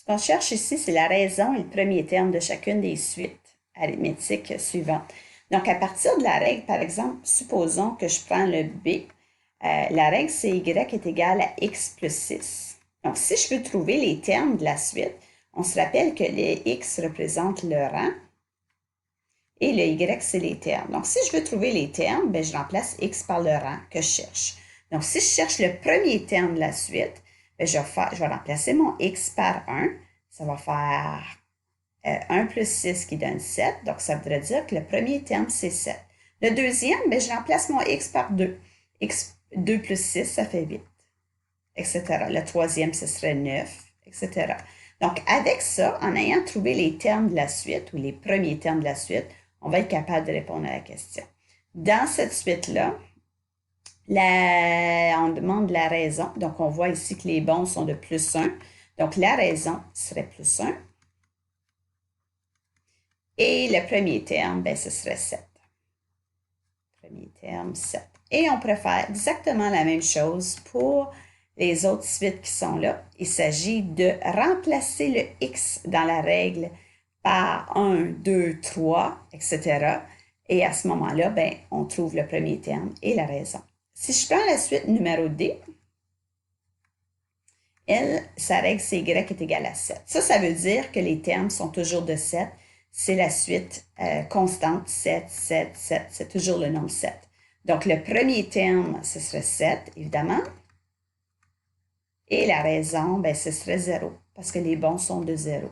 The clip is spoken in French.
qu'on cherche ici, c'est la raison et le premier terme de chacune des suites arithmétiques suivantes. Donc, à partir de la règle, par exemple, supposons que je prends le B. La règle, c'est y est égal à x plus 6. Donc, si je veux trouver les termes de la suite, on se rappelle que les x représentent le rang et le y, c'est les termes. Donc, si je veux trouver les termes, bien, je remplace x par le rang que je cherche. Donc, si je cherche le premier terme de la suite, bien, je vais remplacer mon x par 1. Ça va faire 1 plus 6 qui donne 7. Donc, ça voudrait dire que le premier terme, c'est 7. Le deuxième, bien, je remplace mon x par 2. X 2 plus 6, ça fait 8, etc. Le troisième, ce serait 9, etc. Donc, avec ça, en ayant trouvé les termes de la suite ou les premiers termes de la suite, on va être capable de répondre à la question. Dans cette suite-là, on demande la raison. Donc, on voit ici que les bons sont de plus 1. Donc, la raison serait plus 1. Et le premier terme, bien, ce serait 7. Premier terme, 7. Et on pourrait faire exactement la même chose pour les autres suites qui sont là. Il s'agit de remplacer le x dans la règle par 1, 2, 3, etc. Et à ce moment-là, ben, on trouve le premier terme et la raison. Si je prends la suite numéro D, elle, sa règle, c'est y est égal à 7. Ça veut dire que les termes sont toujours de 7. C'est la suite constante, 7, 7, 7. C'est toujours le nombre 7. Donc, le premier terme, ce serait 7, évidemment. Et la raison, ben, ce serait 0, parce que les bons sont de 0.